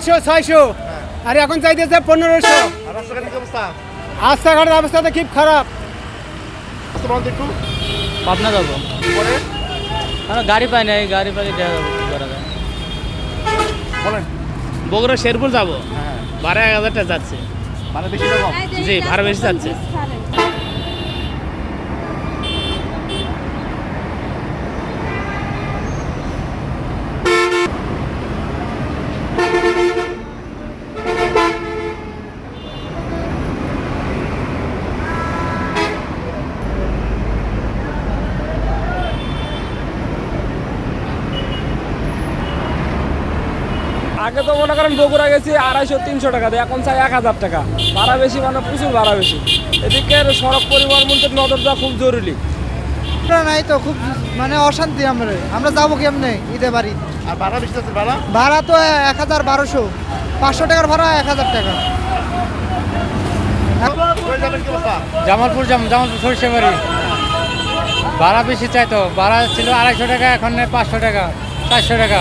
500-600 আর এখন চাইতেছে 1500। আর রাস্তাঘাটের কি অবস্থা? রাস্তাঘাটের অবস্থা তো খুব খারাপ। রাস্তা বন্ধ একটু পাবনা যাবো, পরে গাড়ি পাই নাই, গাড়ি পাই কি করা যায়। বলেন। বগুড়া শেরপুর যাবো, হ্যাঁ, ভাড়া 1000 টাকা যাচ্ছে। মানে বেশি রকম। জি, ভাড়া বেশি যাচ্ছে। আগে তো মনে করেন বগুড়া গেছি 250-300 টাকা দিয়ে, এখন চাই 1000 টাকা। ভাড়া বেশি মানে প্রচুর ভাড়া বেশি। এদিকে সড়ক পরিবহন মন্ত্রীর নজর দেওয়া খুব জরুরি। নাই তো খুব মানে অশান্তি। আমরা যাবো কেমনে ঈদে বাড়ি? আর ভাড়া বেশি যাচ্ছে ভাড়া? ভাড়া তো 1200, 500 টাকার ভাড়া 1000 টাকা। কই যাবেন কি অবস্থা? জামালপুর সরিষাবাড়ি। ভাড়া বেশি চাইতো, ভাড়া ছিল 250 টাকা, এখন 500 টাকা 400 টাকা।